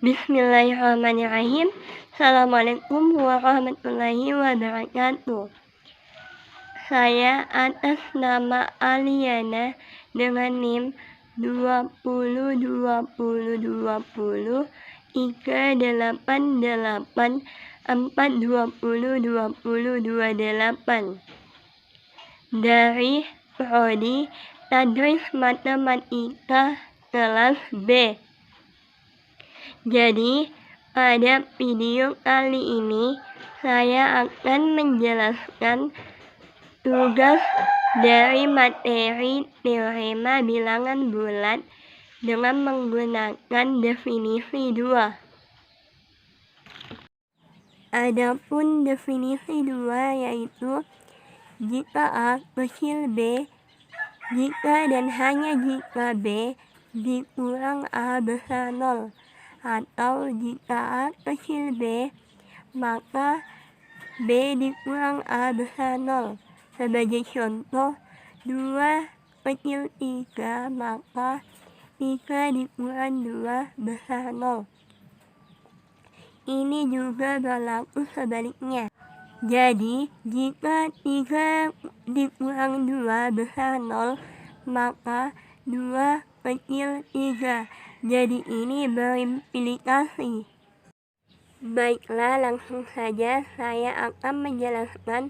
Bismillahirrahmanirrahim. Assalamualaikum warahmatullahi wabarakatuh. Saya atas nama Aliana dengan NIM 202020 388422028 dari Prodi Tadris Matematika kelas B. Jadi, pada video kali ini saya akan menjelaskan tugas dari materi teorema bilangan bulat dengan menggunakan definisi 2. Adapun definisi 2 yaitu jika A kecil B, jika dan hanya jika B dikurang A besar 0, atau jika A kecil B, maka B dikurang A besar 0. Sebagai contoh, 2 kecil 3, maka 3 dikurang 2 besar 0. Ini juga berlaku sebaliknya. Jadi, jika 3 dikurang 2 besar 0, maka 2 kecil 3. Jadi ini berimplikasi. Baiklah, langsung saja saya akan menjelaskan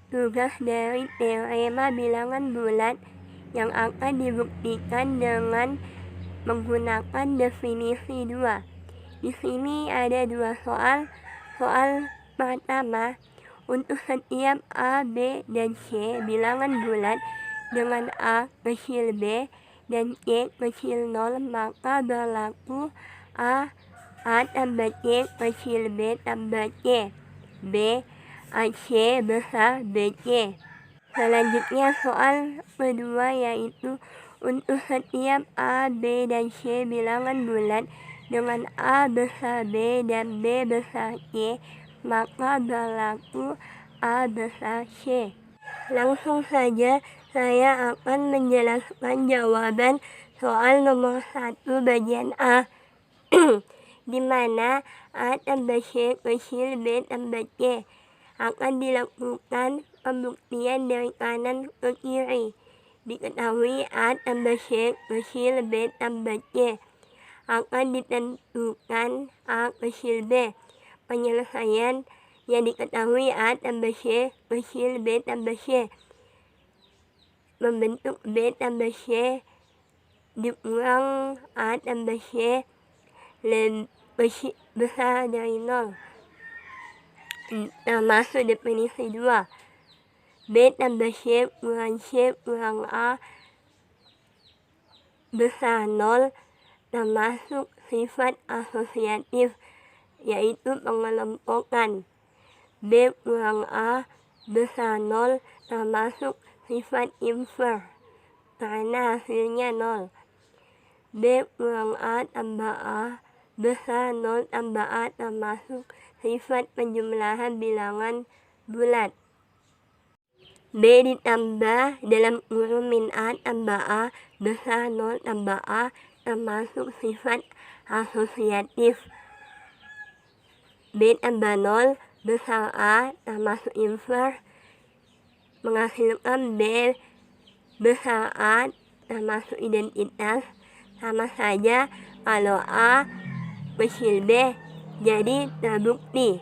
tugas dari teorema bilangan bulat yang akan dibuktikan dengan menggunakan definisi 2. Di sini ada 2 soal. Soal pertama, untuk setiap A, B, dan C bilangan bulat dengan A kecil B dan C kecil 0, maka berlaku A tambah C kecil B tambah C, B AC besar BC. Selanjutnya soal kedua yaitu untuk setiap A, B, dan C bilangan bulat dengan A besar B dan B besar C, maka berlaku A besar C. Langsung saja saya akan menjelaskan jawaban soal nomor 1 bagian A, di mana A tambah C kecil B tambah C. Akan dilakukan pembuktian dari kanan ke kiri. Diketahui A tambah C kecil B tambah C. Akan ditentukan A kecil B. Penyelesaian yang diketahui A tambah C kecil B tambah C. Membentuk B tambah C dikurang A tambah C lebih besar dari 0. Termasuk definisi 2. B tambah C kurang A besar 0 termasuk sifat asosiatif, yaitu pengelompokan. B kurang A besar 0 termasuk sifat inverse, karena hasilnya 0. B kurang A tambah A besar 0 tambah A termasuk sifat penjumlahan bilangan bulat. B ditambah dalam kurung min A tambah A besar 0 tambah A termasuk sifat asosiatif. B tambah 0 besar A termasuk inverse menghasilkan B besar A termasuk identitas. Sama saja kalau A kecil B, jadi terbukti.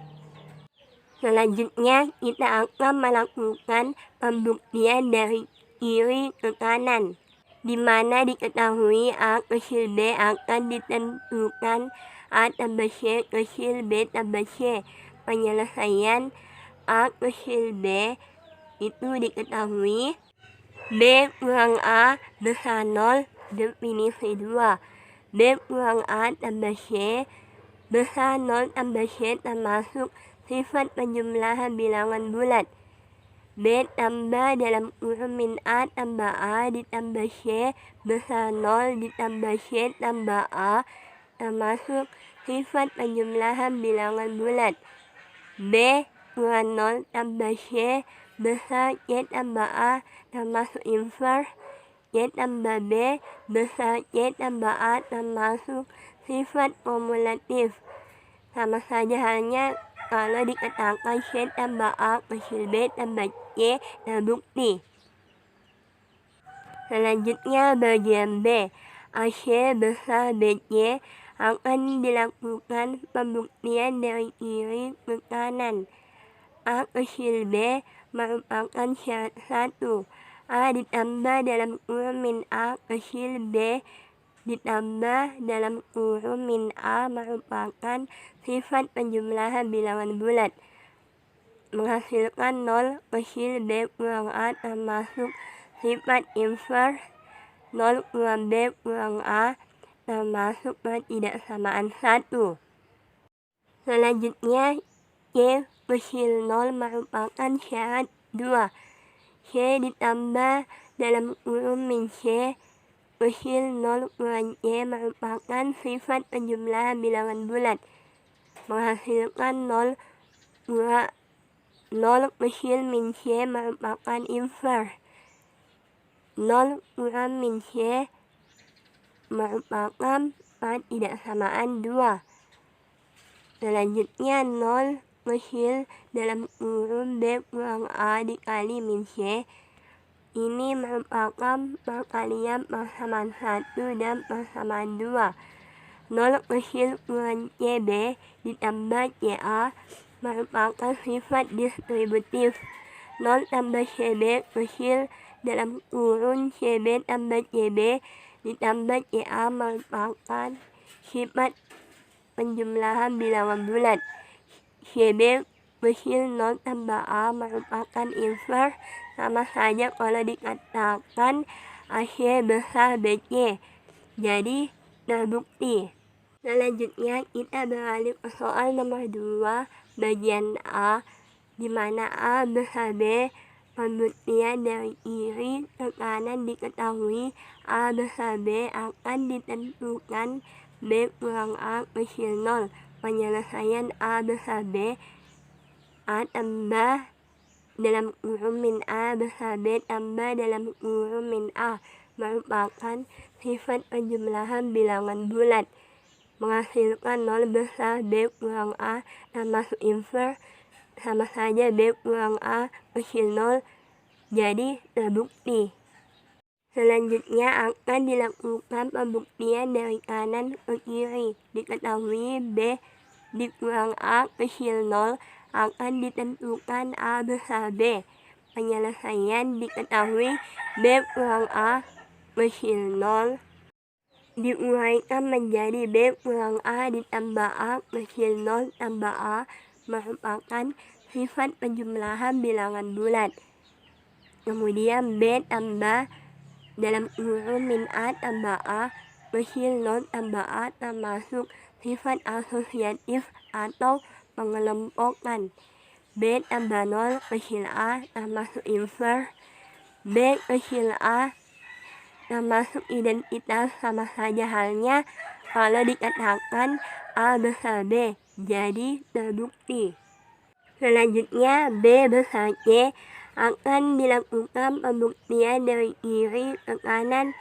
Selanjutnya kita akan melakukan pembuktian dari kiri ke kanan, di mana diketahui A kecil B akan ditentukan A tambah C kecil B tambah C. Penyelesaian A kecil B itu diketahui B kurang A besar 0, definisi 2. B kurang A tambah C besar 0 tambah C termasuk sifat penjumlahan bilangan bulat. B tambah dalam kurung min A tambah A ditambah C besar 0 ditambah C tambah A termasuk sifat penjumlahan bilangan bulat. B kurang 0 tambah C besar C tambah A termasuk inverse Y tambah B besar Y tambah A termasuk sifat kumulatif. Sama saja halnya kalau dikatakan C tambah A kecil B tambah C terbukti. Selanjutnya bagian B. AC besar BC akan dilakukan pembuktian dari kiri ke kanan. A kecil B merupakan syarat 1. A ditambah dalam kurung min A kecil B ditambah dalam kurung min A merupakan sifat penjumlahan bilangan bulat. Menghasilkan 0 kecil B kurang A termasuk sifat inverse 0 kurang B kurang A termasuk ketidaksamaan 1. Selanjutnya C kecil 0 merupakan syarat 2. C ditambah dalam kurung min C kecil 0 kurang C merupakan sifat penjumlahan bilangan bulat. Menghasilkan 0 kecil min C merupakan inverse 0 kurang min C merupakan ketidaksamaan 2. Selanjutnya 0 kecil dalam kurung B kurang A dikali min C. Ini merupakan perkalian persamaan 1 dan persamaan 2. 0 kecil kurang CB ditambah CA merupakan sifat distributif. 0 tambah CB kecil dalam kurung CB tambah CB ditambah CA merupakan sifat penjumlahan bilangan bulat. CB kecil 0 tambah A merupakan inverse. Sama saja kalau dikatakan AC besar BC. Jadi terbukti. Selanjutnya kita beralih ke soal nomor 2 bagian A, di mana A besar B. Pembuktian dari kiri ke kanan diketahui. A besar B akan ditentukan B kurang A kecil 0. Penyelesaian A besar B. A tambah dalam kurung min A besar B tambah dalam kurung min A merupakan sifat penjumlahan bilangan bulat. Menghasilkan 0 besar B kurang A termasuk inverse. Sama saja B kurang A kecil 0, jadi terbukti. Selanjutnya akan dilakukan pembuktian dari kanan ke kiri. Diketahui B dikurang A kecil 0 akan ditentukan A besar B. Penyelesaian diketahui B kurang A kecil 0 diuraikan menjadi B kurang A ditambah A kecil 0 tambah A merupakan sifat penjumlahan bilangan bulat. Kemudian B tambah dalam kurung min A tambah A kecil 0 tambah A termasuk sifat asosiatif atau pengelompokan. B tambah 0 kecil A termasuk inverse. B kecil A termasuk identitas. Sama saja halnya kalau dikatakan A besar B, jadi terbukti. Selanjutnya B besar C akan dilakukan pembuktian dari kiri ke kanan.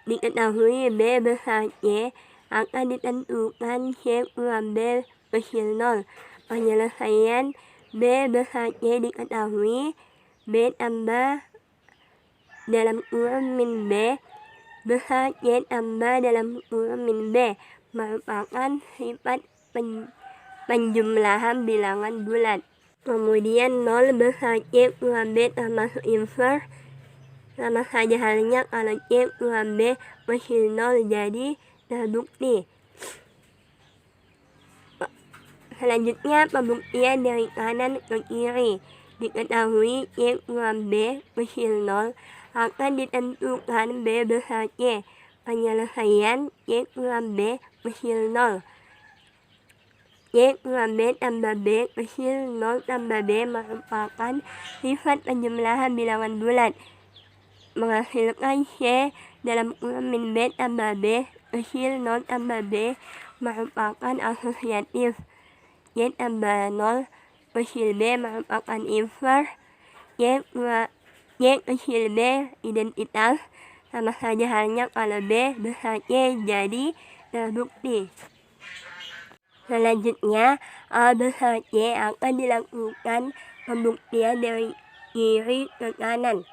Diketahui B besar C akan ditentukan C kurang B kecil 0. Penyelesaian B besar C diketahui B tambah dalam kurung min B besar C tambah dalam kurung min B merupakan sifat penjumlahan bilangan bulat. Kemudian 0 besar C kurang B termasuk inverse. Sama saja halnya kalau C kurang B kecil 0, jadi terbukti. Selanjutnya pembuktian dari kanan ke kiri. Diketahui C kurang B kecil 0 akan ditentukan B besar C. Penyelesaian C kurang B kecil 0. C kurang B tambah B kecil 0 tambah B merupakan sifat penjumlahan bilangan bulat. Menghasilkan C dalam kurung min B tambah B kecil 0 tambah B merupakan asosiatif. C tambah 0 kecil B merupakan inverse. Y kecil B identitas, sama saja halnya kalau B besar Y jadi terbukti. Selanjutnya, A besar Y akan dilakukan pembuktian dari kiri ke kanan.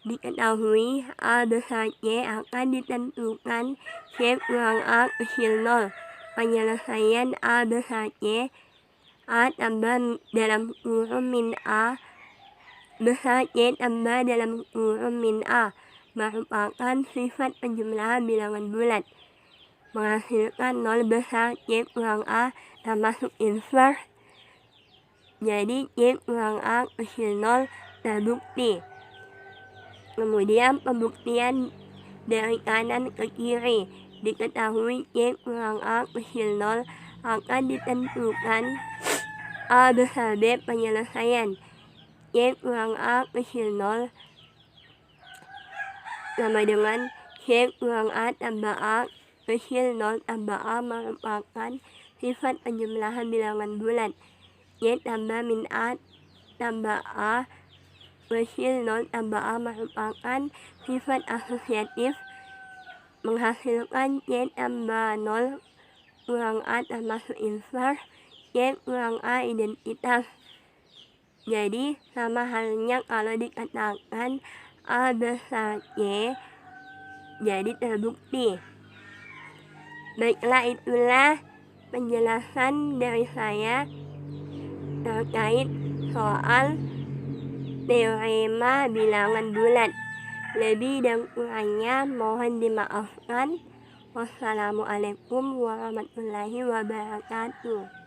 Diketahui A besar Y akan ditentukan Y kurang A kecil 0. Penyelesaian A besar Y, A tambah dalam kurung min A besar Y tambah dalam kurung min A merupakan sifat penjumlahan bilangan bulat, menghasilkan 0 besar Y kurang A termasuk inverse, jadi Y kurang A kecil 0 terbukti. Kemudian pembuktian dari kanan ke kiri, diketahui Y kurang A kecil 0 akan ditentukan A besar B. Penyelesaian Y kurang A kecil 0 sama dengan Y kurang A tambah A kecil 0 tambah A merupakan sifat penjumlahan bilangan bulat. Y tambah min A tambah A kecil 0 tambah A merupakan sifat asosiatif, menghasilkan Y tambah 0 kurang A termasuk inverse, Y kurang A identitas. Jadi sama halnya kalau dikatakan A besar Y jadi terbukti. Baiklah, itulah penjelasan dari saya terkait soal teorema bilangan bulat. Lebih dan kurangnya mohon dimaafkan. Wassalamualaikum warahmatullahi wabarakatuh.